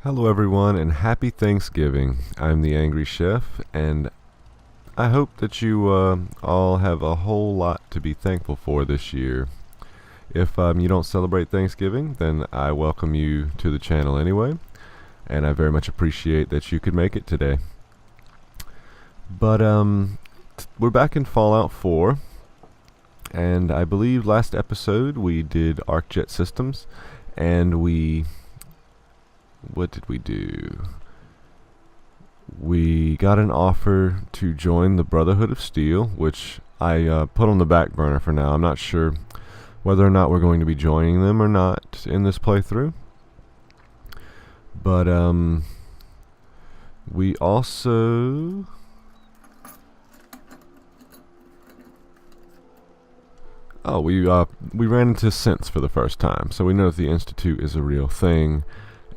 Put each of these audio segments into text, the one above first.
Hello everyone and happy Thanksgiving. I'm the Angry Chef and I hope that you all have a whole lot to be thankful for this year. If you don't celebrate Thanksgiving, then I welcome you to the channel anyway, and I very much appreciate that you could make it today. But we're back in Fallout 4, and I believe last episode we did ArcJet Systems, and what did we do? We got an offer to join the Brotherhood of Steel, which I put on the back burner for now. I'm not sure whether or not we're going to be joining them or not in this playthrough. But we also we ran into synths for the first time, so we know that the Institute is a real thing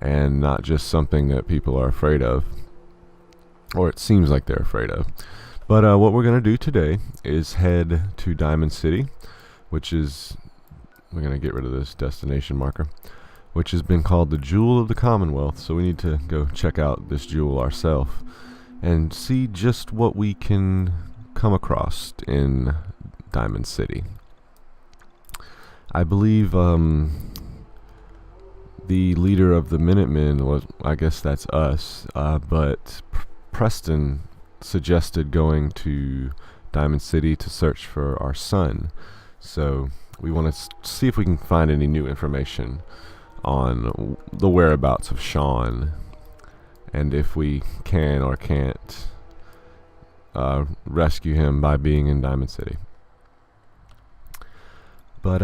and not just something that people are afraid of, or it seems like they're afraid of. But what we're going to do today is head to Diamond City, which is, we're going to get rid of this destination marker, which has been called the Jewel of the Commonwealth, so we need to go check out this jewel ourselves and see just what we can come across in Diamond City. I believe the leader of the Minutemen was, I guess that's us, but Preston suggested going to Diamond City to search for our son. So we want to see if we can find any new information on the whereabouts of Sean, and if we can or can't rescue him by being in Diamond City. But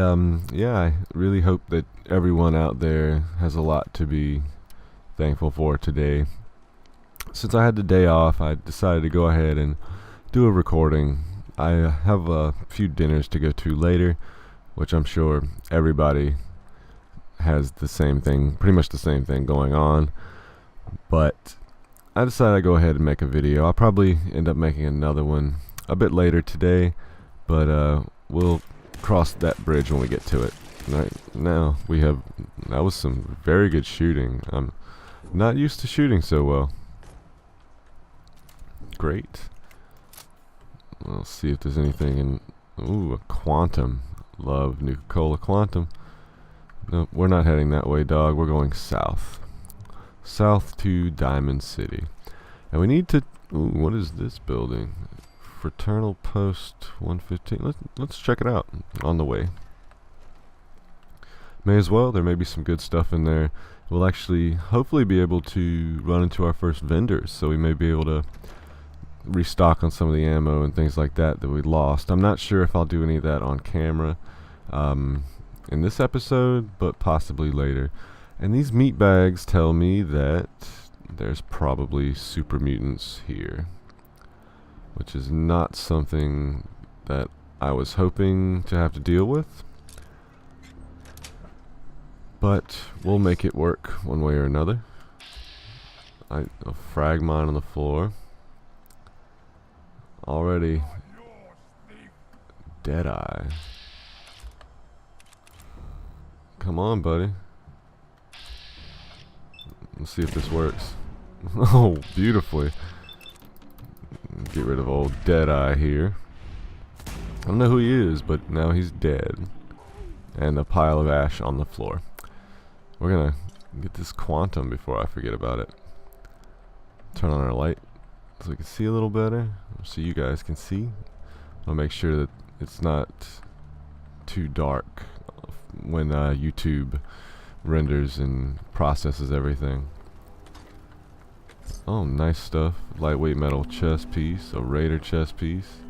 yeah, I really hope that everyone out there has a lot to be thankful for today. Since I had the day off, I decided to go ahead and do a recording. I have a few dinners to go to later, which I'm sure everybody has the same thing, pretty much the same thing going on. But I decided I'd go ahead and make a video. I'll probably end up making another one a bit later today, but we'll cross that bridge when we get to it. Right now that was some very good shooting. I'm not used to shooting so well. Great. We'll see if there's anything in. Ooh, a quantum. Love Nuka-Cola Quantum. No, we're not heading that way, dog. We're going south. South to Diamond City. And we need to. Ooh, what is this building? Fraternal Post 115. Let's check it out on the way. May as well. There may be some good stuff in there. We'll actually hopefully be able to run into our first vendors, so we may be able to restock on some of the ammo and things like that we lost. I'm not sure if I'll do any of that on camera in this episode, but possibly later. And these meat bags tell me that there's probably super mutants here, which is not something that I was hoping to have to deal with. But we'll make it work one way or another. A frag mine on the floor. Already. Deadeye. Come on, buddy. Let's see if this works. Oh, beautifully. Get rid of old Deadeye here. I don't know who he is, but now he's dead. And a pile of ash on the floor. We're gonna get this quantum before I forget about it. Turn on our light so we can see a little better, so you guys can see. I'll make sure that it's not too dark when YouTube renders and processes everything. Oh, nice stuff. Lightweight metal chest piece, a Raider chest piece.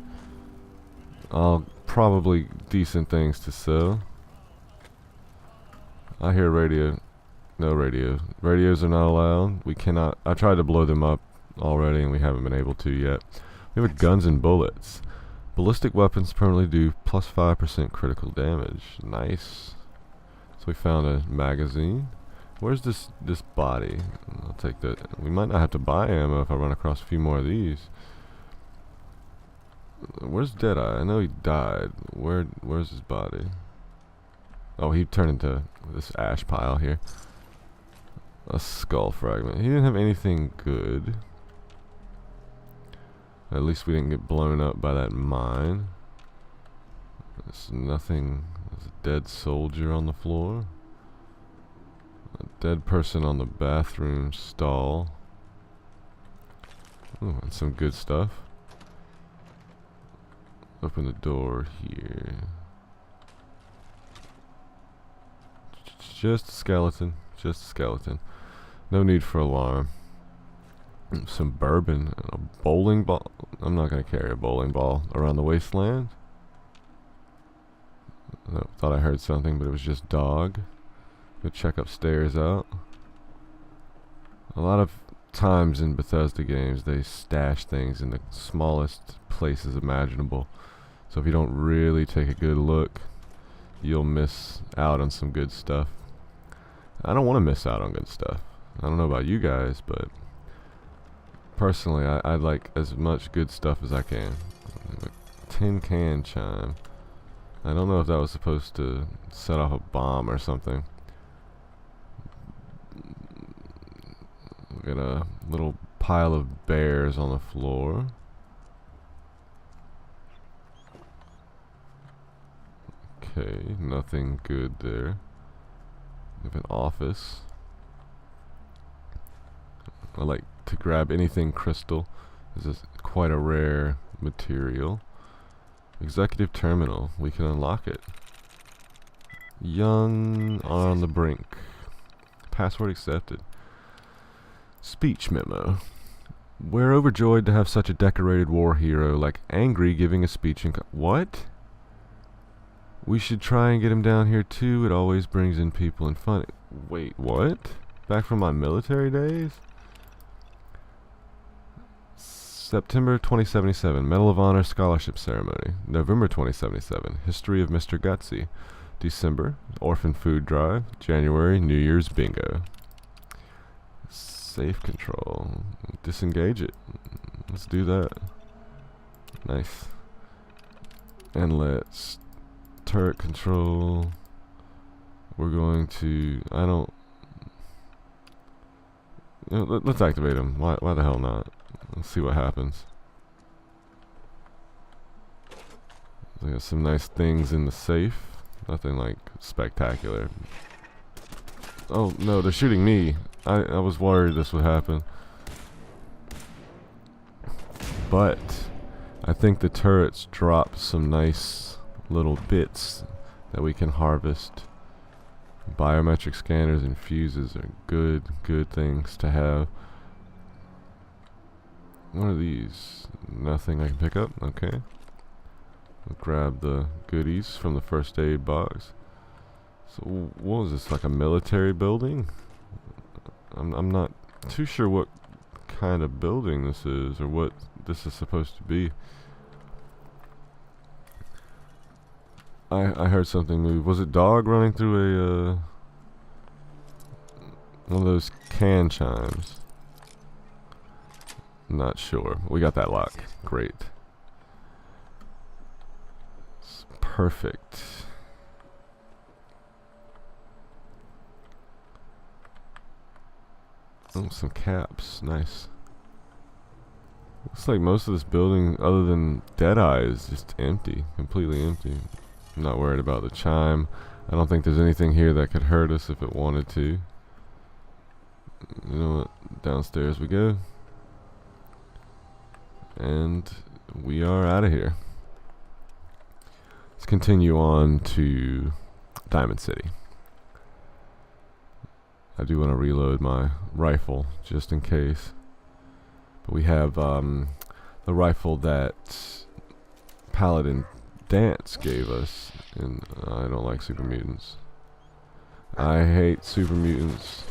All probably decent things to sell. I hear radio. No radio. Radios are not allowed. We cannot. I tried to blow them up already and we haven't been able to yet. We have guns and bullets. Ballistic weapons permanently do plus 5% critical damage. Nice. So we found a magazine. Where's this body? I'll take that. We might not have to buy ammo if I run across a few more of these. Where's Deadeye? I know he died. Where's his body? Oh, he turned into this ash pile here. A skull fragment. He didn't have anything good. At least we didn't get blown up by that mine. There's nothing. There's a dead soldier on the floor. A dead person on the bathroom stall. Ooh, and some good stuff. Open the door here. Just a skeleton. Just a skeleton. No need for alarm. Some bourbon and a bowling ball. I'm not going to carry a bowling ball around the wasteland. I thought I heard something, but it was just dog. Go check upstairs out. A lot of times in Bethesda games, they stash things in the smallest places imaginable. So if you don't really take a good look, you'll miss out on some good stuff. I don't want to miss out on good stuff. I don't know about you guys, but personally, I like as much good stuff as I can. A tin can chime. I don't know if that was supposed to set off a bomb or something. We got a little pile of bears on the floor. Okay, nothing good there. We have an office. I like to grab anything crystal. This is quite a rare material. Executive terminal. We can unlock it. Young on the brink. Password accepted. Speech memo. We're overjoyed to have such a decorated war hero like Angry giving a speech in what? We should try and get him down here too. It always brings in people and fun. Wait, what? Back from my military days? September 2077, Medal of Honor Scholarship Ceremony. November 2077, History of Mr. Gutsy. December, Orphan Food Drive. January, New Year's Bingo. Safe control. Disengage it. Let's do that. Nice. And let's turret control. We're going to, let's activate him. Why the hell not? Let's see what happens. We got some nice things in the safe. Nothing like spectacular. Oh no, they're shooting me. I was worried this would happen. But I think the turrets drop some nice little bits that we can harvest. Biometric scanners and fuses are good things to have. What are these? Nothing I can pick up? Okay. We'll grab the goodies from the first aid box. So what was this, like a military building? I'm not too sure what kind of building this is or what this is supposed to be. I heard something move. Was it dog running through a one of those can chimes? Not sure. We got that lock. Great. It's perfect. Oh, some caps. Nice. Looks like most of this building, other than Deadeye, is just empty. Completely empty. I'm not worried about the chime. I don't think there's anything here that could hurt us if it wanted to. You know what? Downstairs we go. And we are out of here. Let's continue on to Diamond City. I do want to reload my rifle just in case. But we have the rifle that Paladin Dance gave us. And I don't like super mutants. I hate super mutants.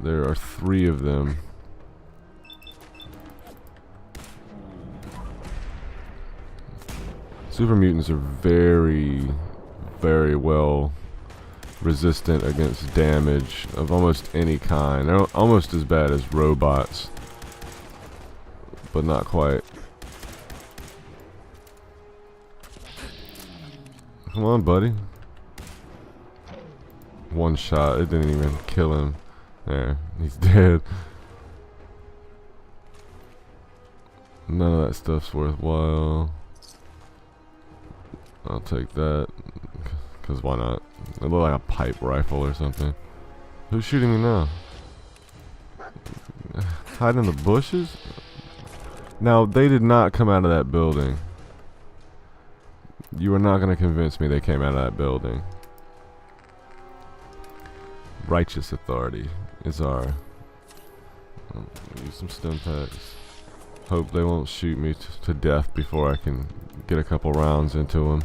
There are 3 of them. Super mutants are very, very well resistant against damage of almost any kind. They're almost as bad as robots, but not quite. Come on, buddy. one shot. It didn't even kill him. There, he's dead. None of that stuff's worthwhile. I'll take that. Because why not? It looked like a pipe rifle or something. Who's shooting me now? Hide in the bushes? Now, they did not come out of that building. You are not going to convince me they came out of that building. Righteous authority is our... use some stim packs. Hope they won't shoot me to death before I can get a couple rounds into them.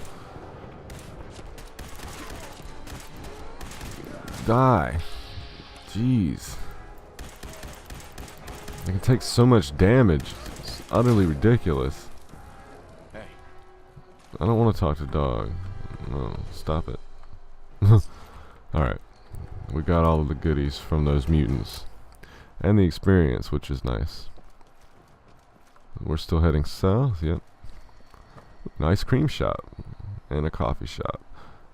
Die. Jeez. I can take so much damage. It's utterly ridiculous. Hey. I don't want to talk to dog. No, stop it. Alright. We got all of the goodies from those mutants. And the experience, which is nice. We're still heading south, yep. Nice cream shop. And a coffee shop.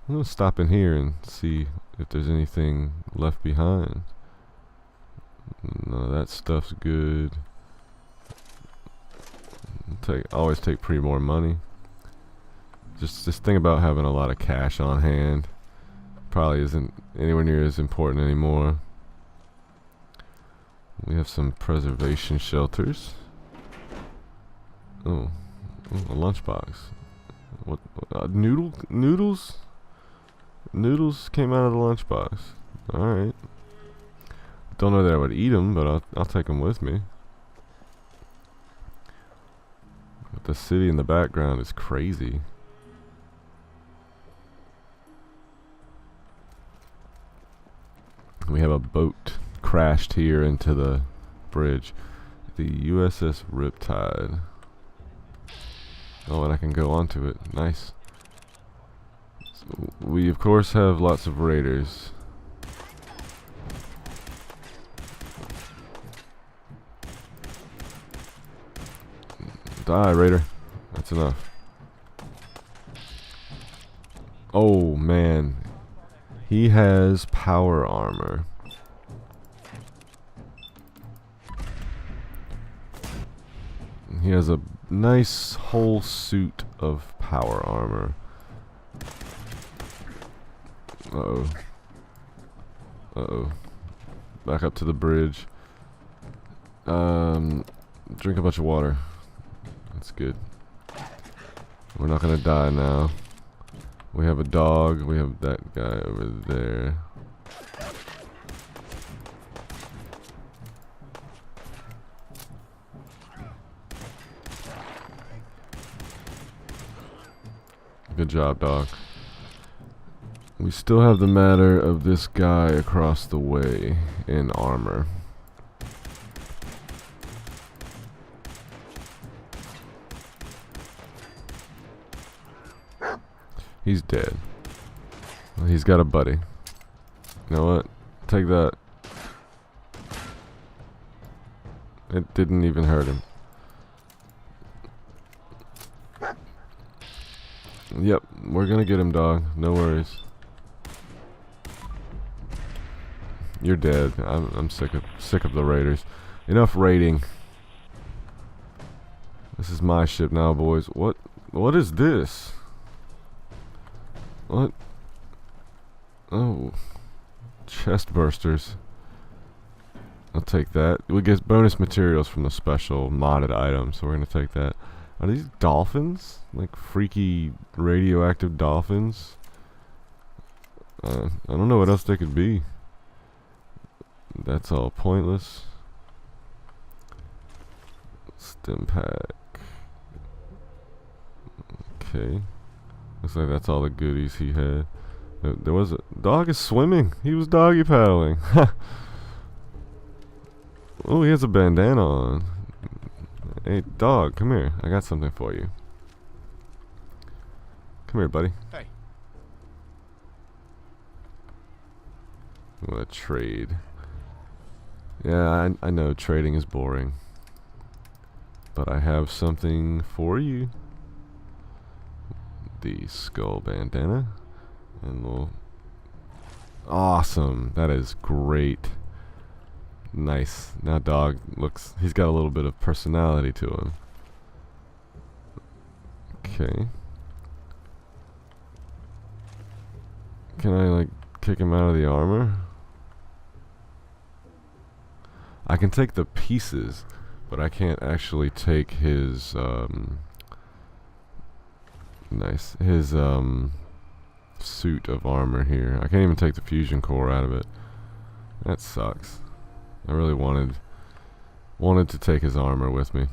I'm going to stop in here and see if there's anything left behind. None of that stuff's good. Always take pretty more money. Just this thing about having a lot of cash on hand probably isn't anywhere near as important anymore. We have some preservation shelters. Oh, a lunchbox. What? Noodles? Noodles came out of the lunchbox. All right. Don't know that I would eat them, but I'll take them with me. But the city in the background is crazy. We have a boat crashed here into the bridge. The USS Riptide. Oh, and I can go onto it. Nice. So we, of course, have lots of raiders. Die, raider. That's enough. Oh, man. He has power armor. He has a nice whole suit of power armor. Uh-oh. Uh-oh. Back up to the bridge. Drink a bunch of water. That's good. We're not gonna die now. We have a dog. We have that guy over there. Good job, dog. We still have the matter of this guy across the way in armor. He's dead. Well, he's got a buddy. You know what? Take that. It didn't even hurt him. Yep, we're gonna get him, dog. No worries. You're dead. I'm sick of the raiders. Enough raiding. This is my ship now, boys. What is this? What? Oh, chest bursters. I'll take that. We get bonus materials from the special modded items, so we're gonna take that. Are these dolphins? Like freaky radioactive dolphins? I don't know what else they could be. That's all pointless. Stim pack. Okay. Looks like that's all the goodies he had. There was a dog is swimming. He was doggy paddling. Oh, he has a bandana on. Hey, dog, come here. I got something for you. Come here, buddy. Hey. What a trade. Yeah, I know trading is boring. But I have something for you. The skull bandana. And we'll Awesome. That is great. Nice. Now dog looks, he's got a little bit of personality to him. Okay. Can I like kick him out of the armor? I can take the pieces, but I can't actually take his nice, his suit of armor here. I can't even take the fusion core out of it. That sucks. I really wanted to take his armor with me.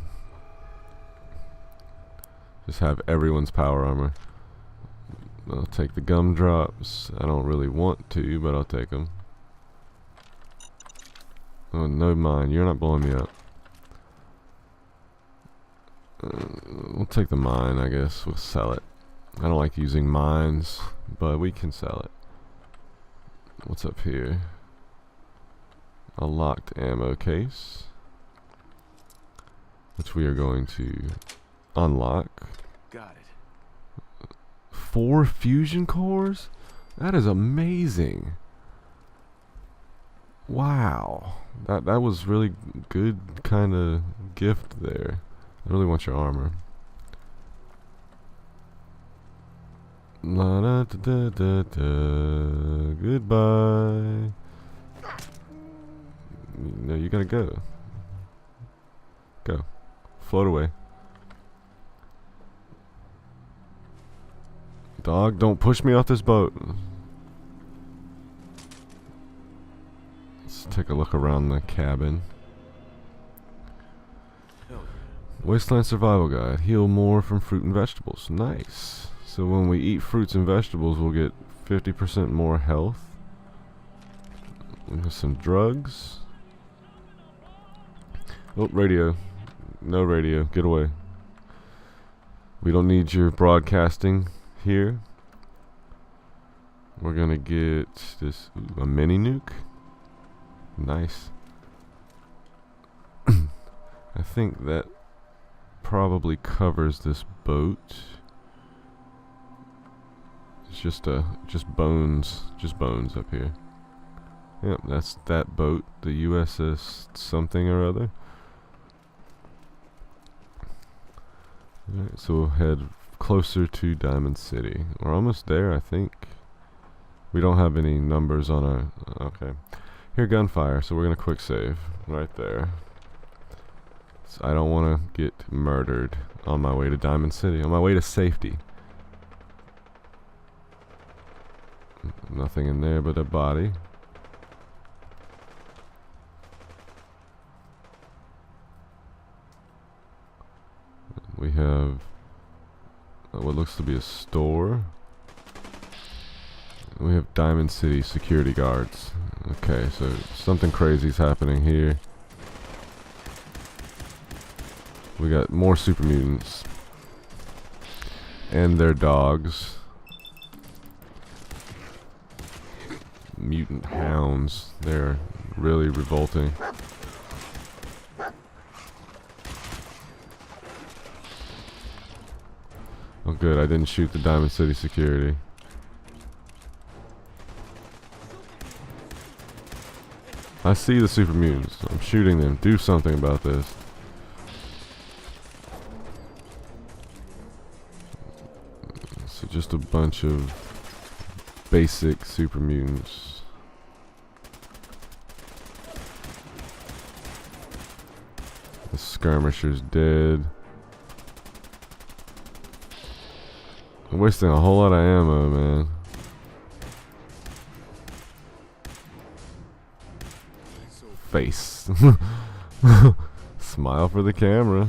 Just have everyone's power armor. I'll take the gumdrops. I don't really want to, but I'll take them. Oh, no mine. You're not blowing me up. We'll take the mine, I guess. We'll sell it. I don't like using mines, but we can sell it. What's up here? A locked ammo case, which we are going to unlock. Got it. 4 fusion cores? That is amazing. Wow. That was really good kind of gift there. I really want your armor. La da da da da. Goodbye. No, you gotta go. Go. Float away. Dog, don't push me off this boat. Let's take a look around the cabin. Wasteland Survival Guide. Heal more from fruit and vegetables. Nice. So when we eat fruits and vegetables, we'll get 50% more health. We have some drugs. Oh, radio. No radio. Get away. We don't need your broadcasting here. We're gonna get this, a mini nuke. Nice. I think that probably covers this boat. It's just bones up here. Yep, that's that boat, the USS something or other. Alright, so we'll head closer to Diamond City. We're almost there, I think. We don't have any numbers on our... Okay. Here, gunfire, so we're gonna quick save. Right there. So I don't want to get murdered on my way to Diamond City. On my way to safety. Nothing in there but a body. We have what looks to be a store. We have Diamond City security guards. Okay, so something crazy is happening here. We got more super mutants and their dogs. Mutant hounds. They're really revolting. Oh good, I didn't shoot the Diamond City security. I see the super mutants. I'm shooting them. Do something about this. So just a bunch of basic super mutants. The skirmisher's dead. I'm wasting a whole lot of ammo, man. Face. Smile for the camera.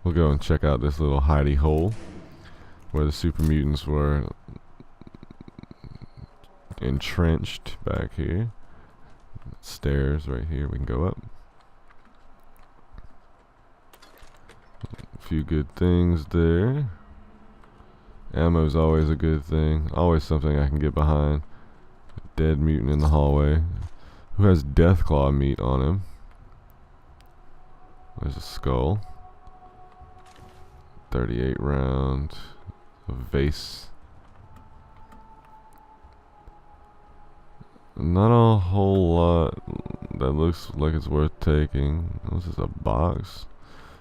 We'll go and check out this little hidey hole where the super mutants were entrenched back here. Stairs right here, we can go up. A few good things there. Ammo's always a good thing. Always something I can get behind. Dead mutant in the hallway who has Deathclaw meat on him. There's a skull. 38 round. A vase. Not a whole lot that looks like it's worth taking. This is a box.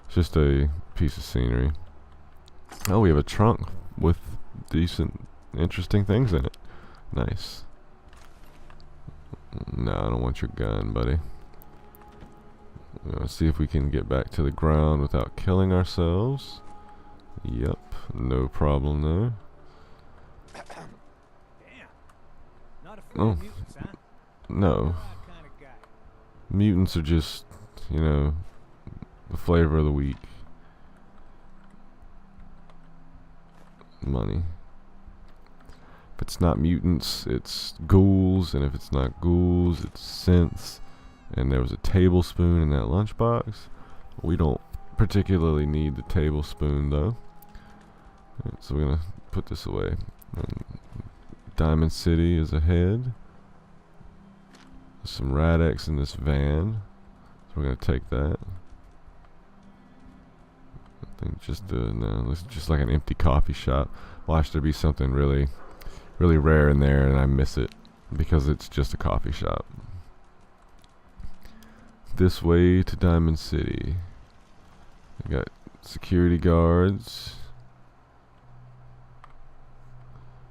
It's just a piece of scenery. Oh, we have a trunk with decent, interesting things in it. Nice. No, I don't want your gun, buddy. Let's see if we can get back to the ground without killing ourselves. Yep, no problem there. Oh, no. Mutants are just, you know, the flavor of the week. Money. If it's not mutants, it's ghouls, and if it's not ghouls, it's synths. And there was a tablespoon in that lunchbox. We don't particularly need the tablespoon though. Right, so we're gonna put this away. And Diamond City is ahead. There's some Rad-X in this van, so we're gonna take that. I think just no, it's just like an empty coffee shop. Watch there be something really rare in there, and I miss it because it's just a coffee shop. This way to Diamond City. We got security guards.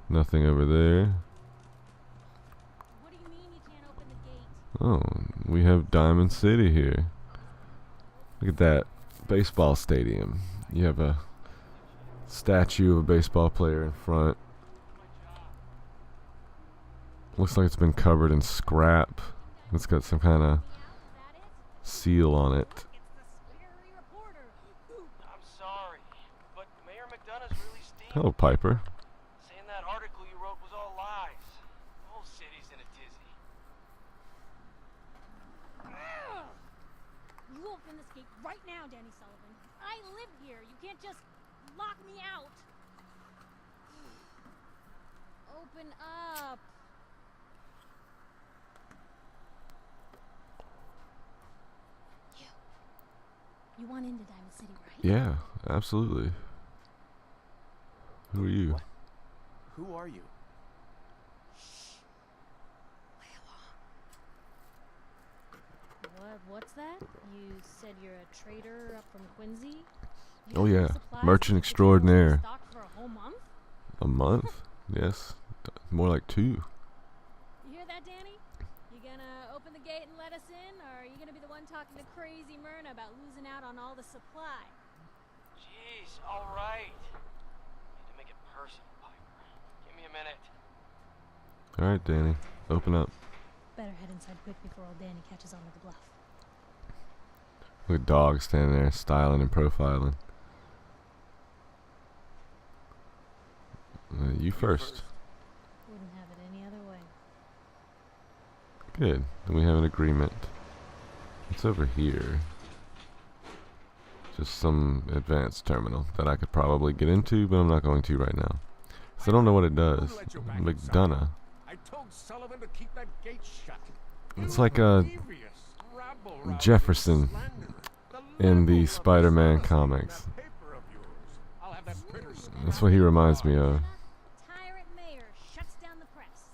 Nothing over there. What do you mean you can't open the gate? Oh, we have Diamond City here. Look at that baseball stadium. You have a statue of a baseball player in front. Looks like it's been covered in scrap. It's got some kind of seal on it. It's the scary reporter. I'm sorry, but Mayor McDonough's really steamed. Hello, Piper. Saying that article you wrote was all lies. The whole city's in a tizzy. You open this gate right now, Danny Sullivan. I live here. You can't just lock me out. Open up. You want into Diamond City, right? Yeah, absolutely. Who are you? What? Who are you? What's that? You said you're a trader up from Quincy? You Oh have yeah, supplies merchant and extraordinaire. stock for a whole month? A month? Yes. More like 2. You hear that, Danny? You gonna open the gate and let us in, or are you gonna be the one talking to crazy Myrna about losing out on all the supply? Jeez, all right. Need to make it personal, Piper. Give me a minute. Alright, Danny. Open up. Better head inside quick before old Danny catches on to the bluff. Look at dog standing there styling and profiling. You first. Wouldn't have it any other way. Good. Then we have an agreement. It's over here. Just some advanced terminal that I could probably get into, but I'm not going to right now. So I don't know what it does. McDonough. I told Sullivan to keep that gate shut. It's like a Jefferson in the Spider-Man comics. That's what he reminds me of. Tyrant mayor shuts down the press.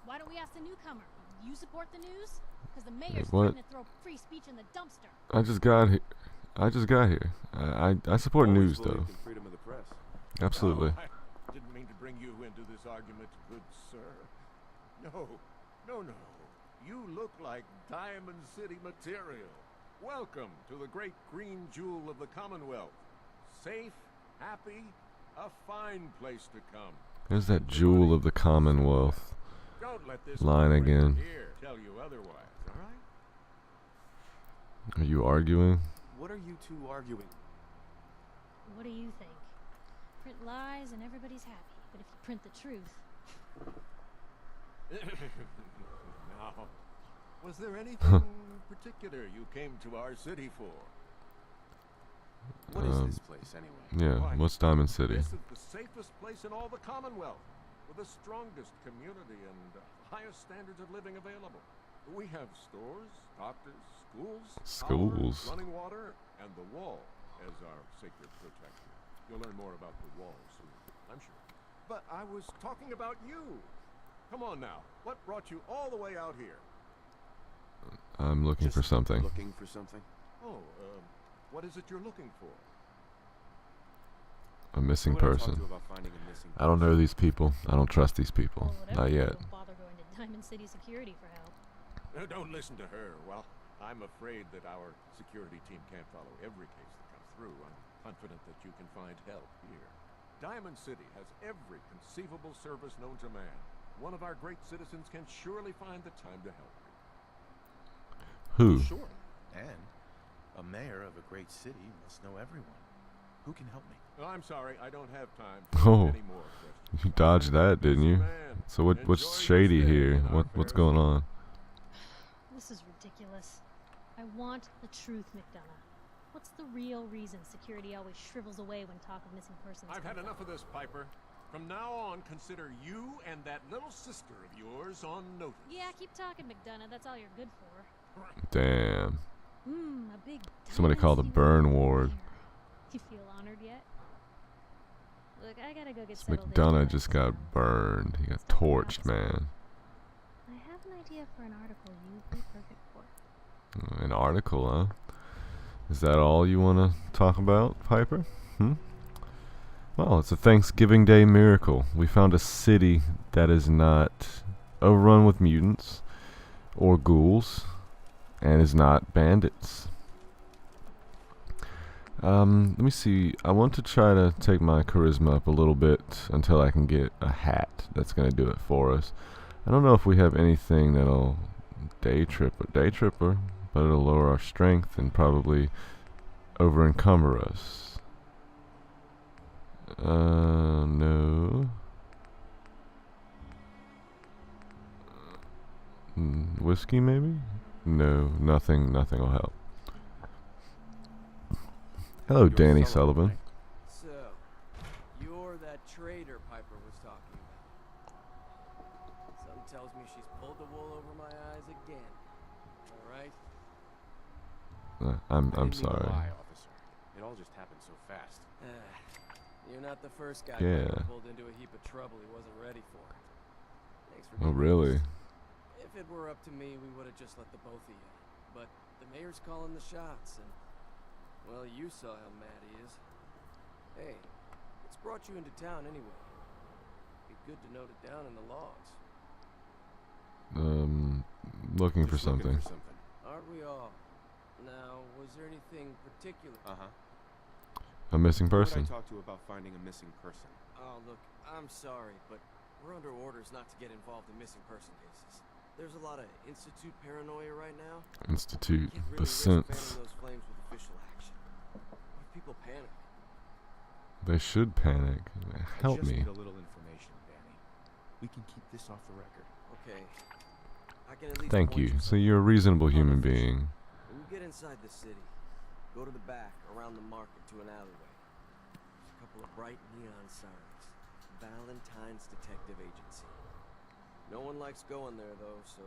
Why don't we ask the newcomer? You support the news? Because the mayor's what? threatening to throw free speech in the dumpster. I just got here. I support news though. Freedom of the press. Absolutely. Oh, I didn't mean to bring you into this argument, good sir. No. You look like Diamond City material. Welcome to the great green jewel of the Commonwealth. Safe, happy, a fine place to come. There's that jewel of the Commonwealth Don't let this line again. here tell you otherwise, all right? Are you arguing? What are you two arguing? What do you think? Print lies and everybody's happy. But if you print the truth, Now, was there anything particular you came to our city for? What is this place anyway? Yeah, what's Diamond City? This is the safest place in all the Commonwealth, with the strongest community and highest standards of living available. We have stores, doctors, schools, power, running water, and the wall as our sacred protection. You'll learn more about the wall soon, I'm sure. But I was talking about you. Come on now. What brought you all the way out here? I'm looking for Just something. Looking for something? Oh, what is it you're looking for? A missing Who would I talk person. to about finding a missing I don't know these people. I don't trust these people. Well, whatever, Not you yet. don't bother going to Diamond City Security for help. Don't listen to her. Well, I'm afraid that our security team can't follow every case that comes through. I'm confident that you can find help here. Diamond City has every conceivable service known to man. One of our great citizens can surely find the time to help you. Who? Sure. And a mayor of a great city must know everyone. Who can help me? Oh, I'm sorry, I don't have time for Oh. any more questions. You dodged that, didn't you? Man, So what's enjoy your shady stay here? in our What's fair going city. on? This is ridiculous. I want the truth, McDonough. What's the real reason security always shrivels away when talk of missing persons I've had comes enough up? of this, Piper. From now on, consider you and that little sister of yours on notice. Yeah, keep talking, McDonough. That's all you're good for. Damn. A big Somebody Diamond call the City burn mayor. ward. You feel honored yet? Look, I gotta go get This settled in McDonough tonight, just so got burned. He got Stop the torched, house. man. I have an idea for an article you'd be perfect for. An article, huh? Is that all you want to talk about, Piper? Well, it's a Thanksgiving Day miracle. We found a city that is not overrun with mutants or ghouls and is not bandits. Let me see. I want to try to take my charisma up a little bit until I can get a hat that's going to do it for us. I don't know if we have anything that'll day tripper, but it'll lower our strength and probably over encumber us. No. Whiskey maybe? No, nothing will help. Hello, You're Danny Sullivan, Sullivan. So, you're that traitor Piper was talking about. Something tells me she's pulled the wool over my eyes again. All right? I I'm didn't mean to sorry. lie, officer. It all just happened so fast. You're not the first guy Yeah. Piper pulled into a heap of trouble he wasn't ready for. Thanks for Oh, being really? honest. If it were up to me, we would have just let the both of you. But the mayor's calling the shots, and well, you saw how mad he is. Hey, what's brought you into town anyway? Be good to note it down in the logs. Looking for Just looking something. for something. Aren't we all? Now, was there anything particular? A missing Who would person. I talk to about finding a missing person? Oh, look, I'm sorry, but we're under orders not to get involved in missing person cases. There's a lot of Institute paranoia right now. Institute. Can't really The risk fanning sense. those flames with official action. What if people panic? They should panic. Help I just me. need a little information, Danny. We can keep this off the record. Okay. I can at least Thank point you. So somewhere. you're a reasonable human Unofficial. being. When you get inside the city, go to the back, around the market, to an alleyway. There's a couple of bright neon signs. Valentine's Detective Agency. No one likes going there, though, so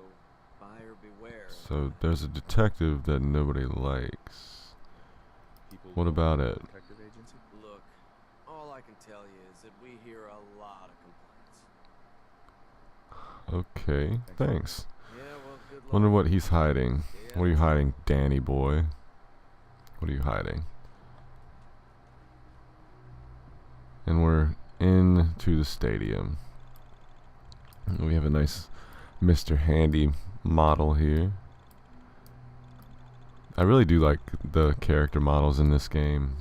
buyer beware. So there's a detective that nobody likes. People What don't about like it? the detective agency? Look, all I can tell you is that we hear a lot of complaints. Okay, thanks. Yeah, well, good luck. Wonder what he's hiding. Stay What are you out. hiding, Danny boy? What are you hiding? And we're into the stadium. We have a nice Mr. Handy model here. I really do like the character models in this game.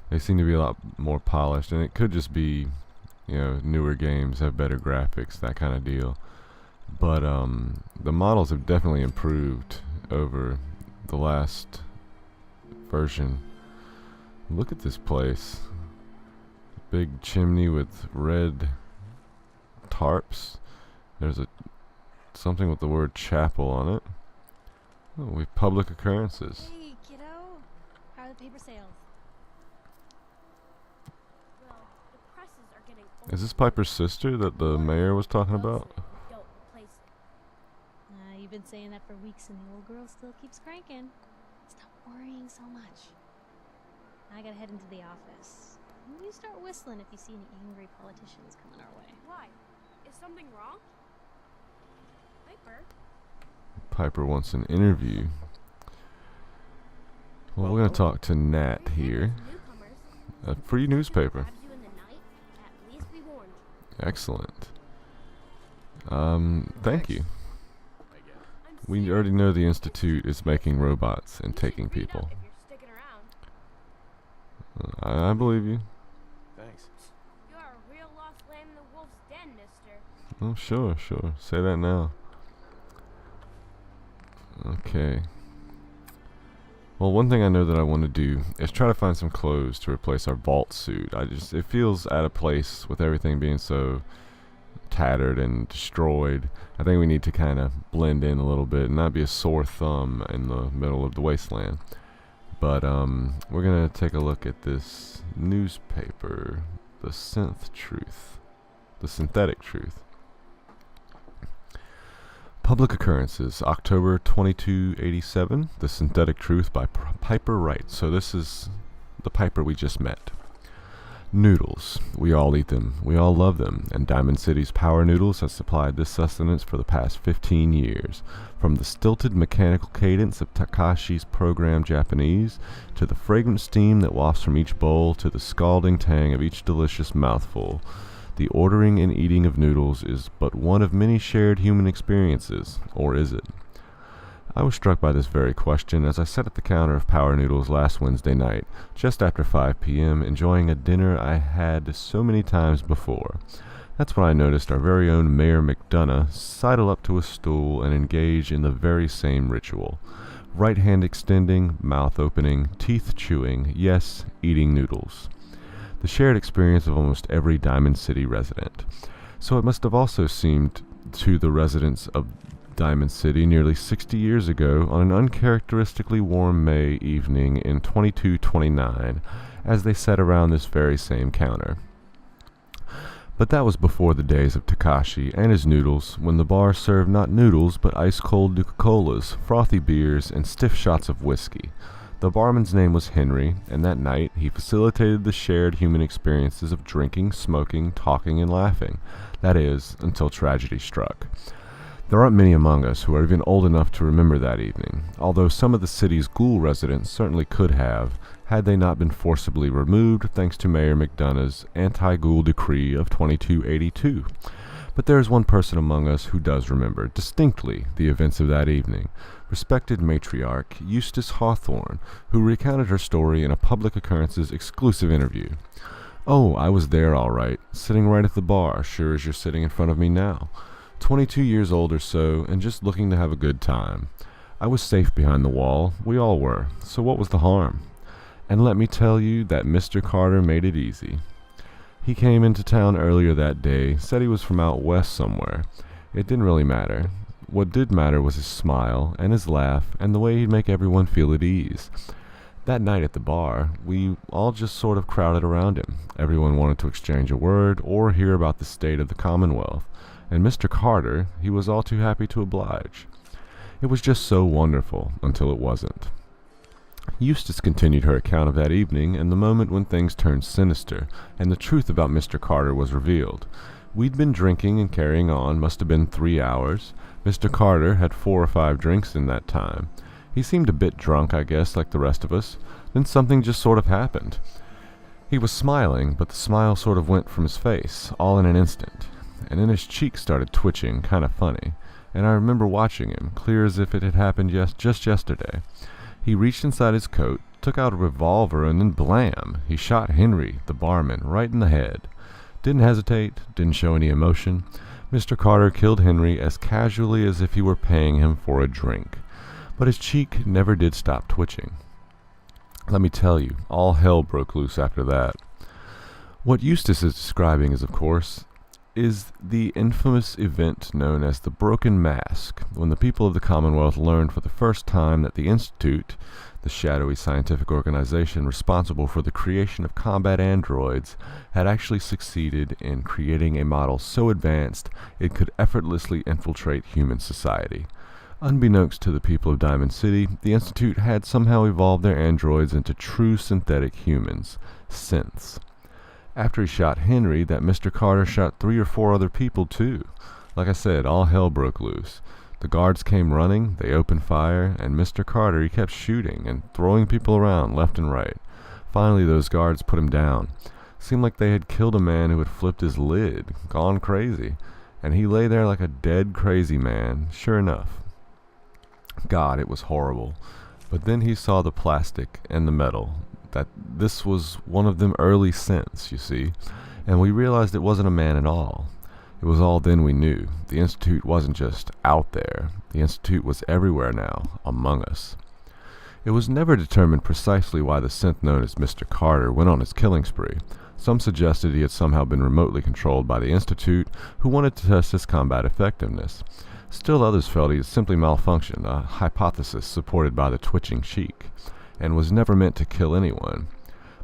They seem to be a lot more polished, and it could just be, you know, newer games have better graphics, that kind of deal. But the models have definitely improved over the last version. Look at this place. Big chimney with red tarps. There's something with the word chapel on it. Oh, we have public occurrences. Hey, kiddo. How are the paper sales? Well, the presses are getting Is this Piper's sister that the mayor was talking about? Don't replace it. You've been saying that for weeks, and the old girl still keeps cranking. Stop worrying so much. I gotta head into the office. You start whistling if you see any angry politicians coming our way. Why? Is something wrong? Piper? Piper wants an interview. Well, we're going to talk to Nat here. Newcomers. A free newspaper. Grabs you in the night. At least be warned. Excellent. Thank you. I guess. I'm We serious. already know the Institute is making robots and You should taking read up people. if you're sticking around. I believe you. Thanks. You're a real lost lamb in the wolf's den, mister. Oh, sure. Say that now. Okay. Well, one thing I know that I want to do is try to find some clothes to replace our vault suit. It feels out of place with everything being so tattered and destroyed. I think we need to kind of blend in a little bit and not be a sore thumb in the middle of the wasteland. But we're gonna take a look at this newspaper, the Synthetic Truth. Public Occurrences, October 2287, The Synthetic Truth by Piper Wright. So this is the Piper we just met. Noodles. We all eat them. We all love them. And Diamond City's Power Noodles has supplied this sustenance for the past 15 years. From the stilted mechanical cadence of Takashi's programmed Japanese, to the fragrant steam that wafts from each bowl, to the scalding tang of each delicious mouthful. The ordering and eating of noodles is but one of many shared human experiences, or is it? I was struck by this very question as I sat at the counter of Power Noodles last Wednesday night, just after 5 p.m., enjoying a dinner I had so many times before. That's when I noticed our very own Mayor McDonough sidle up to a stool and engage in the very same ritual. Right hand extending, mouth opening, teeth chewing, yes, eating noodles. The shared experience of almost every Diamond City resident. So it must have also seemed to the residents of Diamond City nearly 60 years ago on an uncharacteristically warm May evening in 2229 as they sat around this very same counter. But that was before the days of Takashi and his noodles, when the bar served not noodles but ice-cold Nuka-Colas, frothy beers, and stiff shots of whiskey. The barman's name was Henry, and that night he facilitated the shared human experiences of drinking, smoking, talking, and laughing. That is, until tragedy struck. There aren't many among us who are even old enough to remember that evening, although some of the city's ghoul residents certainly could have, had they not been forcibly removed thanks to Mayor McDonough's anti-ghoul decree of 2282. But there is one person among us who does remember distinctly the events of that evening. Respected matriarch Eustace Hawthorne, who recounted her story in a Public Occurrences exclusive interview. "Oh, I was there all right, sitting right at the bar, sure as you're sitting in front of me now. 22 years old or so, and just looking to have a good time. I was safe behind the wall, we all were, so what was the harm? And let me tell you that Mr. Carter made it easy. He came into town earlier that day, said he was from out west somewhere. It didn't really matter. What did matter was his smile, and his laugh, and the way he'd make everyone feel at ease. That night at the bar, we all just sort of crowded around him. Everyone wanted to exchange a word, or hear about the state of the Commonwealth. And Mr. Carter, he was all too happy to oblige. It was just so wonderful, until it wasn't." Eustace continued her account of that evening and the moment when things turned sinister, and the truth about Mr. Carter was revealed. We'd been drinking and carrying on, must have been 3 hours. Mr. Carter had 4 or 5 drinks in that time. He seemed a bit drunk, I guess, like the rest of us. Then something just sort of happened. He was smiling, but the smile sort of went from his face, all in an instant. And then his cheeks started twitching, kind of funny. And I remember watching him, clear as if it had happened just yesterday. He reached inside his coat, took out a revolver, and then blam! He shot Henry, the barman, right in the head. Didn't hesitate, didn't show any emotion. Mr. Carter killed Henry as casually as if he were paying him for a drink. But his cheek never did stop twitching. Let me tell you, all hell broke loose after that. What Eustace is describing is the infamous event known as the Broken Mask, when the people of the Commonwealth learned for the first time that the Institute, the shadowy scientific organization responsible for the creation of combat androids, had actually succeeded in creating a model so advanced it could effortlessly infiltrate human society. Unbeknownst to the people of Diamond City, the Institute had somehow evolved their androids into true synthetic humans, synths. After he shot Henry, that Mr. Carter shot 3 or 4 other people too. Like I said, all hell broke loose. The guards came running, they opened fire, and Mr. Carter, he kept shooting and throwing people around left and right. Finally, those guards put him down. Seemed like they had killed a man who had flipped his lid, gone crazy, and he lay there like a dead crazy man, sure enough. God, it was horrible. But then he saw the plastic and the metal, that this was one of them early scents, you see, and we realized it wasn't a man at all. It was all then we knew. The Institute wasn't just out there. The Institute was everywhere now, among us. It was never determined precisely why the synth known as Mr. Carter went on his killing spree. Some suggested he had somehow been remotely controlled by the Institute, who wanted to test his combat effectiveness. Still others felt he had simply malfunctioned, a hypothesis supported by the twitching Sheik, and was never meant to kill anyone.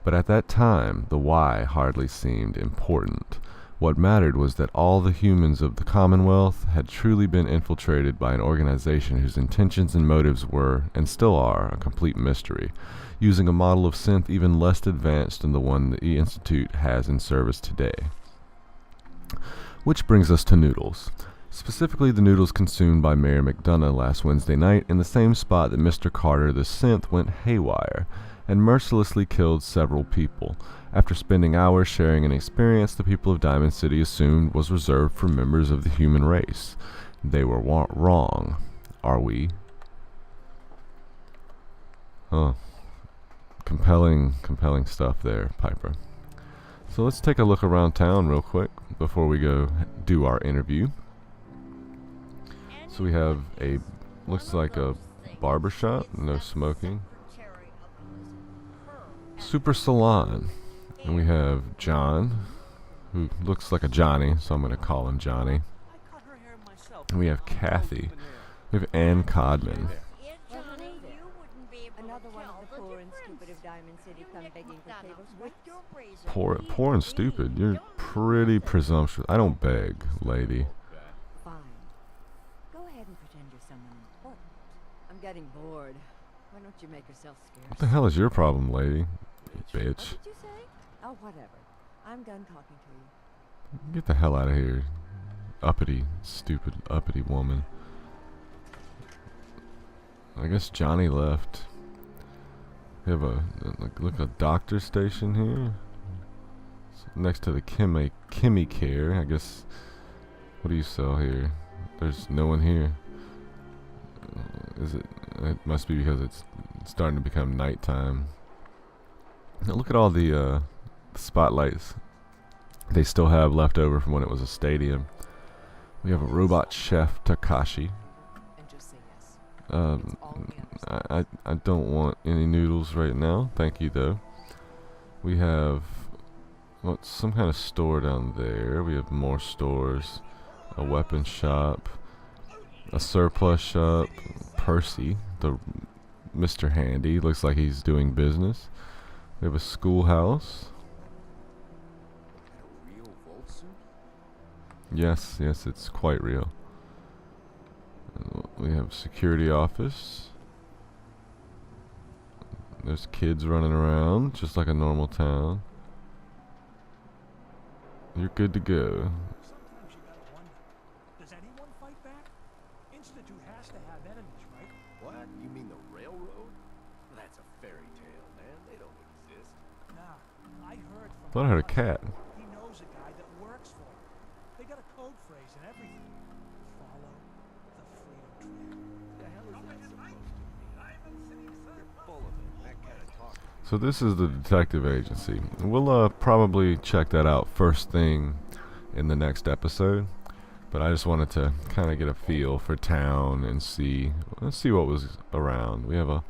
But at that time, the why hardly seemed important. What mattered was that all the humans of the Commonwealth had truly been infiltrated by an organization whose intentions and motives were, and still are, a complete mystery, using a model of synth even less advanced than the one the Institute has in service today. Which brings us to noodles. Specifically the noodles consumed by Mayor McDonough last Wednesday night in the same spot that Mr. Carter the synth went haywire and mercilessly killed several people. After spending hours sharing an experience the people of Diamond City assumed was reserved for members of the human race. They were wrong. Are we? Huh. Compelling stuff there, Piper. So let's take a look around town real quick before we go do our interview. So we have looks like a barber shop, no smoking. Super salon. And we have John, who looks like a Johnny, so I'm going to call him Johnny. And we have Kathy. We have Ann Codman. Poor and stupid. You're pretty presumptuous. I don't beg, lady. Fine. Go ahead and pretend you're someone important. I'm getting bored. Why don't you make yourself scarce? What the hell is your problem, lady? Bitch. What did you say? Oh, whatever. I'm done talking to you. Get the hell out of here. Stupid, uppity woman. I guess Johnny left. We have a doctor station here. It's next to the Kimmy Care. I guess. What do you sell here? There's no one here. Is it? It must be because it's starting to become nighttime. Now look at all the spotlights they still have left over from when it was a stadium. We have a robot chef, Takashi. And just say yes. I don't want any noodles right now. Thank you, though. We have some kind of store down there. We have more stores. A weapon shop. A surplus shop. Percy, the Mr. Handy. Looks like he's doing business. We have a schoolhouse. Yes, it's quite real. We have security office. There's kids running around, just like a normal town. You're good to go. Sometimes you gotta wonder, does anyone fight back? Institute has to have enemies, right? What? You mean the railroad? That's a fairy tale, man. They don't exist. Nah, I heard from Thought I heard a cat. He knows a guy that works for him. They got a code phrase and everything. Follow the freedom trail. The hell is that supposed to mean? You're full of it. That kind of talk. So this is the detective agency. We'll probably check that out first thing in the next episode. But I just wanted to kind of get a feel for town and let's see what was around. We have a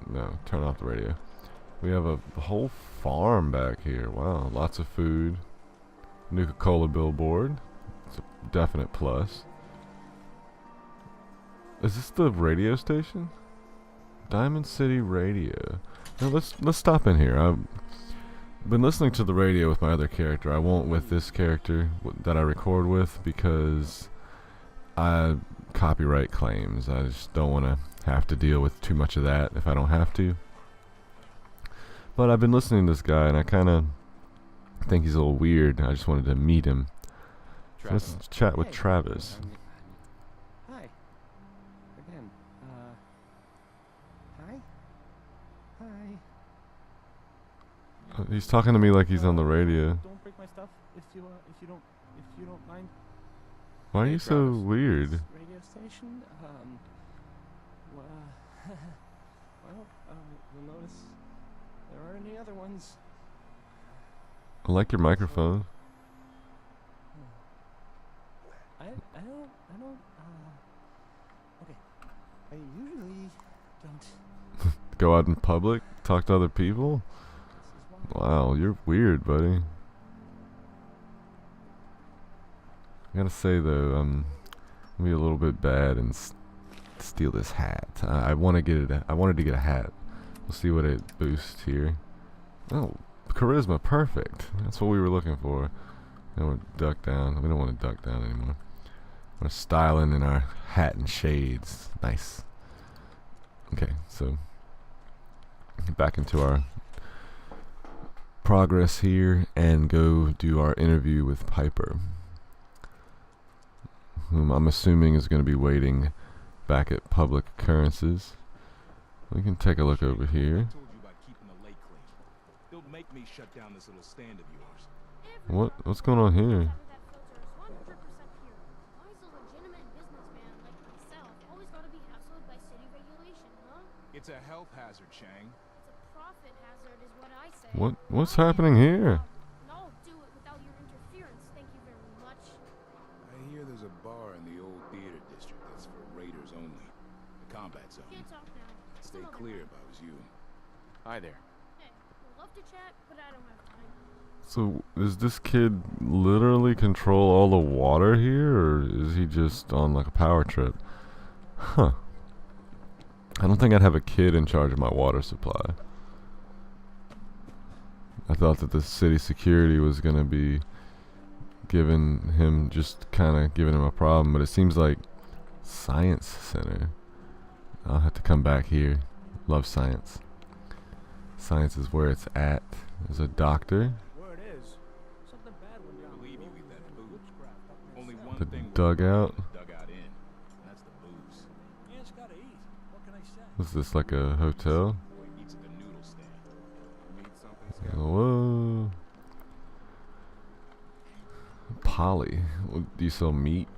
no, turn off the radio. We have a whole farm back here. Wow, lots of food. Nuka-Cola billboard. It's a definite plus. Is this the radio station? Diamond City Radio. Now let's stop in here. I've been listening to the radio with my other character. I won't with this character that I record with because I copyright claims. I just don't want to have to deal with too much of that if I don't have to. But I've been listening to this guy, and I kind of think he's a little weird. I just wanted to meet him. So let's chat with Travis. Hi. Again. Hi. Hi. He's talking to me like he's on the radio. Don't break my stuff if you don't mind. Why are Hey, you so Travis. weird? This radio station. Well, you'll notice there aren't any other ones. I like your microphone. I don't. Okay. I usually don't. Go out in public, talk to other people. This is one. Wow, you're weird, buddy. I gotta say though, I'm gonna be a little bit bad and steal this hat. I want to get it. I wanted to get a hat. We'll see what it boosts here. Oh, charisma, perfect. That's what we were looking for. Now we're duck down. We don't want to duck down anymore. We're styling in our hat and shades. Nice. Okay, so back into our progress here and go do our interview with Piper, whom I'm assuming is going to be waiting back at public occurrences. We can take a look over here. Told you about keeping the lake clean. Don't make me shut down this little stand of yours. What's going on here? It's a health hazard, Chang. It's a profit hazard is what I say. What's happening here? No, do it without your interference. Thank you very much. I hear there's a bar in the old theater district that's for raiders only. The combat zone. Can't talk now. Stay Some other clear time. if I was you. Hi there. Hey, would love to chat, but I don't have time. So, does this kid literally control all the water here, or is he just on like a power trip? Huh. I don't think I'd have a kid in charge of my water supply. I thought that the city security was gonna be giving him, just kinda giving him a problem, but it seems like Science Center. I'll have to come back here. Love science. Science is where it's at. There's a doctor. Where it is, something bad went down. Believe you, eat that food. Witchcraft up in Only the one The thing dugout. dugout in, and that's the booze. Yeah, it's gotta eat. What can I say? Is this like a hotel? Eats at the noodle stand. Need something, Scout? Whoa. Polly. Do you sell meat?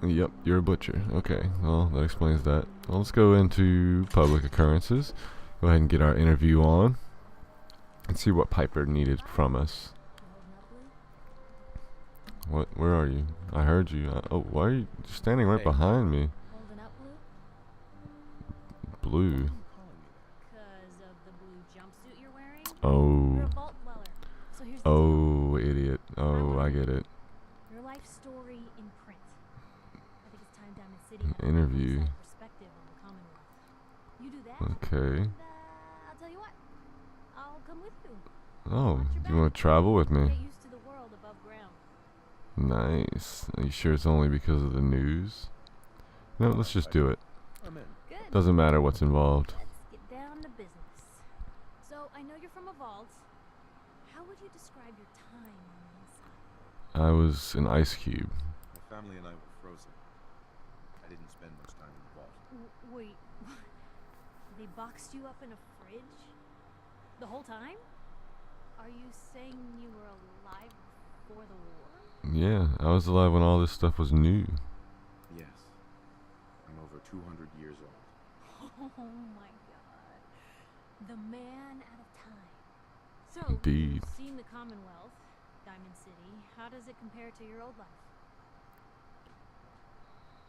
Yep, you're a butcher. Okay, well, that explains that. Well, let's go into public occurrences. Go ahead and get our interview on. And see what Piper needed from us. What? Where are you? I heard you. Oh, why are you standing right Hey. behind me? Holding up, Blue? Blue. Because of the blue jumpsuit you're wearing? You're a Oh. vault dweller. So here's the deal. Oh, idiot. Oh, I get it. Your life story in print. I think it's time Diamond City had a Interview. outside perspective on the Commonwealth. You do that, Okay. and, I'll tell you what. I'll come with you. Oh, Watch your you back. want to travel with me? Get used to the world above ground. Nice. Are you sure it's only because of the news? No, let's just do it. I'm in. Good. Doesn't matter what's involved. Let's get down to business. So, I know you're from a vault. How would you describe your time on the inside? I was an ice cube. My family and I were frozen. I didn't spend much time in the vault. Wait, they boxed you up in a fridge? The whole time? Are you saying you were alive before the war? Yeah, I was alive when all this stuff was new. Yes. I'm over 200 years old. Oh my god. The man out of time. So, Indeed. you've seen the Commonwealth, Diamond City. How does it compare to your old life?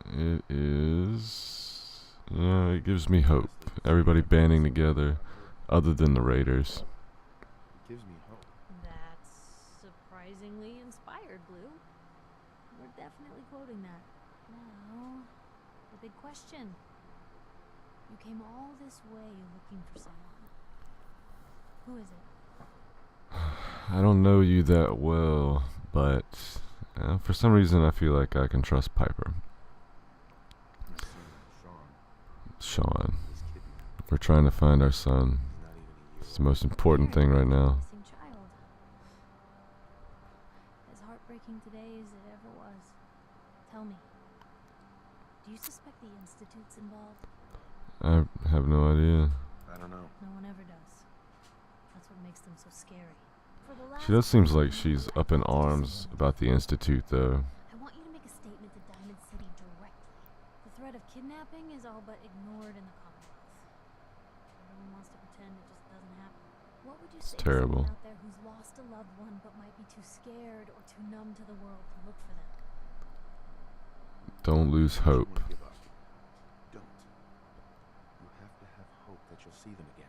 It is... Yeah, it gives me hope. Everybody banding together, other than the Raiders. It gives me hope. That's surprisingly inspired, Blue. We're definitely quoting that. Now, the big question. You came all this way looking for someone. Who is it? I don't know you that well, but for some reason I feel like I can trust Piper. My son, Sean, Sean. was kidnapped. We're trying to find our son. He's not even a year It's the most important thing right now. Missing child. As heartbreaking today as it ever was. Tell me, do you suspect the Institute's involved? I have no idea. I don't know. No one ever does. That's what makes them so scary. For the last She does seems like she's up in arms about the Institute, though. I want you to make a statement to Diamond City directly. The threat of kidnapping is all but ignored in the Commonwealth. Everyone wants to pretend it just doesn't happen. What would you It's say terrible. to someone out there who's lost a loved one but might be too scared or too numb to the world to look for them? Don't lose hope. Don't give up. Don't. You have to have hope that you'll see them again.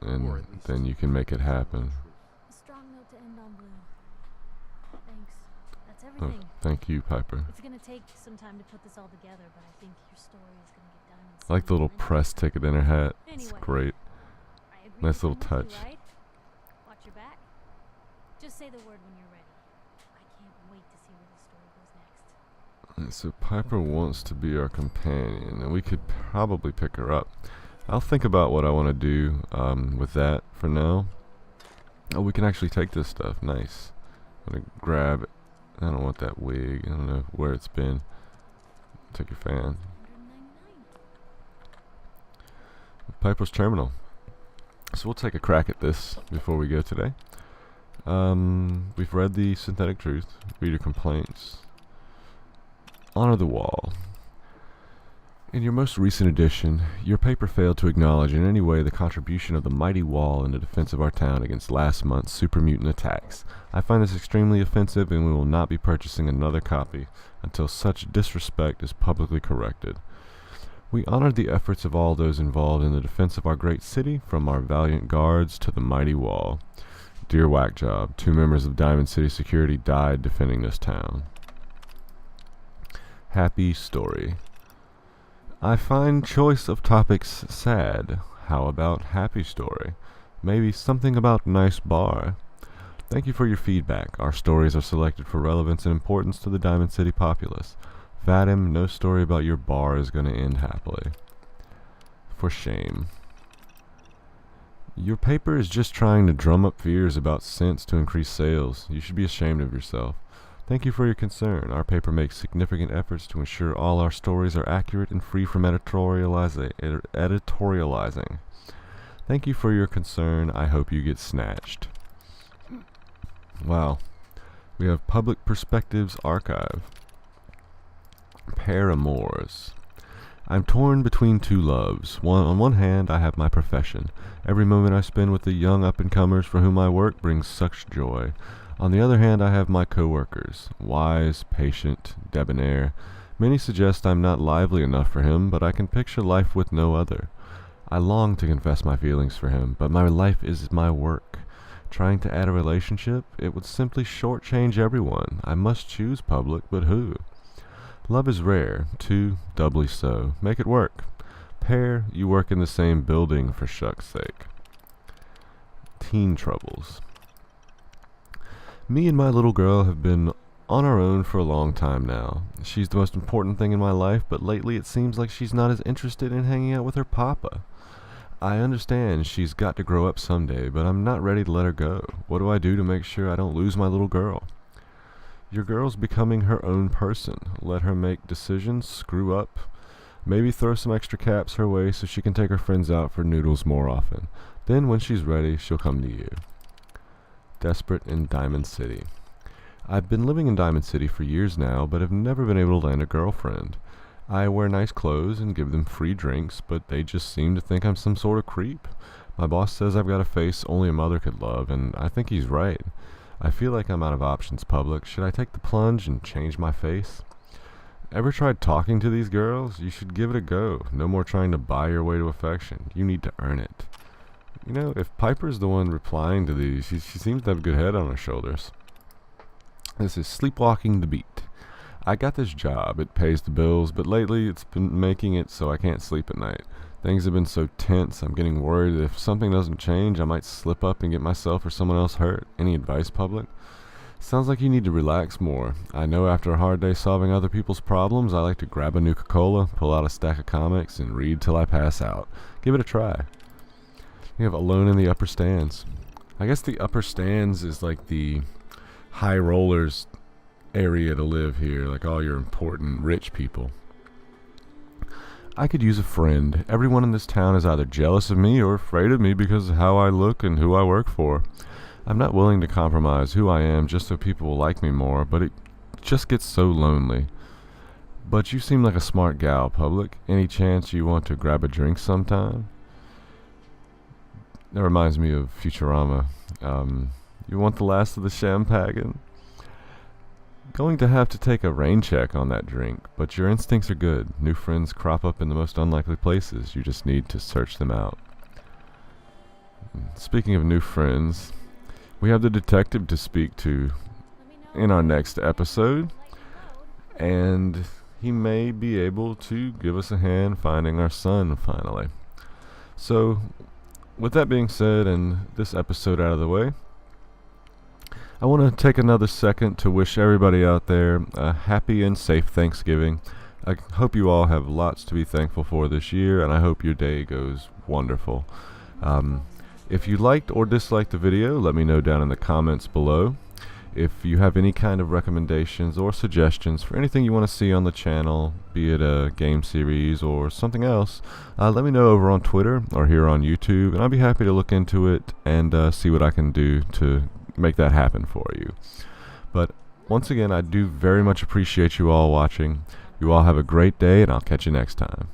Or And at least then you can make it happen. A strong note to end on, Blue. Thanks. That's Oh, everything. thank you, Piper. It's gonna take some time to put this all together, but I think your story is gonna get Diamond I like the little City press ticket in her hat. It's Anyway, great. I agree Nice to little come with touch. you, right? Watch your back. Just say the word when you're ready. I can't wait to see where the story goes next. So Piper wants to be our companion, and we could probably pick her up. I'll think about what I want to do with that for now. Oh, we can actually take this stuff. Nice. I'm gonna grab it. I don't want that wig. I don't know where it's been. Take your fan. Piper's Terminal. So we'll take a crack at this before we go today. We've read the Synthetic Truth, reader complaints. Honor the Wall. In your most recent edition, your paper failed to acknowledge in any way the contribution of the mighty wall in the defense of our town against last month's super mutant attacks. I find this extremely offensive, and we will not be purchasing another copy until such disrespect is publicly corrected. We honored the efforts of all those involved in the defense of our great city, from our valiant guards to the mighty wall. Dear Whack Job, 2 members of Diamond City Security died defending this town. Happy story. I find choice of topics sad. How about happy story? Maybe something about nice bar. Thank you for your feedback. Our stories are selected for relevance and importance to the Diamond City populace. Vadim, no story about your bar is going to end happily. For shame. Your paper is just trying to drum up fears about scents to increase sales. You should be ashamed of yourself. Thank you for your concern. Our paper makes significant efforts to ensure all our stories are accurate and free from editorializing. Thank you for your concern. I hope you get snatched. Wow. We have Public Perspectives Archive. Paramours. I'm torn between 2 loves. On one hand, I have my profession. Every moment I spend with the young up-and-comers for whom I work brings such joy. On the other hand, I have my co-workers, wise, patient, debonair. Many suggest I'm not lively enough for him, but I can picture life with no other. I long to confess my feelings for him, but my life is my work. Trying to add a relationship, it would simply shortchange everyone. I must choose public, but who? Love is rare, 2, doubly so. Make it work. Pair, you work in the same building for shucks' sake. Teen troubles. Me and my little girl have been on our own for a long time now. She's the most important thing in my life, but lately it seems like she's not as interested in hanging out with her papa. I understand she's got to grow up someday, but I'm not ready to let her go. What do I do to make sure I don't lose my little girl? Your girl's becoming her own person. Let her make decisions, screw up. Maybe throw some extra caps her way so she can take her friends out for noodles more often. Then when she's ready, she'll come to you. Desperate in Diamond City. I've been living in Diamond City for years now, but have never been able to land a girlfriend. I wear nice clothes and give them free drinks, but they just seem to think I'm some sort of creep. My boss says I've got a face only a mother could love, and I think he's right. I feel like I'm out of options public. Should I take the plunge and change my face? Ever tried talking to these girls? You should give it a go. No more trying to buy your way to affection. You need to earn it. You know, if Piper's the one replying to these, she seems to have a good head on her shoulders. This is Sleepwalking the Beat. I got this job. It pays the bills, but lately it's been making it so I can't sleep at night. Things have been so tense, I'm getting worried that if something doesn't change, I might slip up and get myself or someone else hurt. Any advice, public? Sounds like you need to relax more. I know after a hard day solving other people's problems, I like to grab a Nuka-Cola, pull out a stack of comics, and read till I pass out. Give it a try. We have Alone in the Upper Stands. I guess the upper stands is like the high rollers area to live here, like all your important rich people. I could use a friend. Everyone in this town is either jealous of me or afraid of me because of how I look and who I work for. I'm not willing to compromise who I am just so people will like me more, but it just gets so lonely. But you seem like a smart gal, Public. Any chance you want to grab a drink sometime? That reminds me of Futurama. You want the last of the champagne? Going to have to take a rain check on that drink, but your instincts are good. New friends crop up in the most unlikely places. You just need to search them out. Speaking of new friends, we have the detective to speak to in our next episode, and he may be able to give us a hand finding our son finally. So, with that being said and this episode out of the way, I want to take another second to wish everybody out there a happy and safe Thanksgiving. I hope you all have lots to be thankful for this year, and I hope your day goes wonderful. If you liked or disliked the video, let me know down in the comments below. If you have any kind of recommendations or suggestions for anything you want to see on the channel, be it a game series or something else, let me know over on Twitter or here on YouTube, and I'll be happy to look into it and see what I can do to make that happen for you. But once again, I do very much appreciate you all watching. You all have a great day, and I'll catch you next time.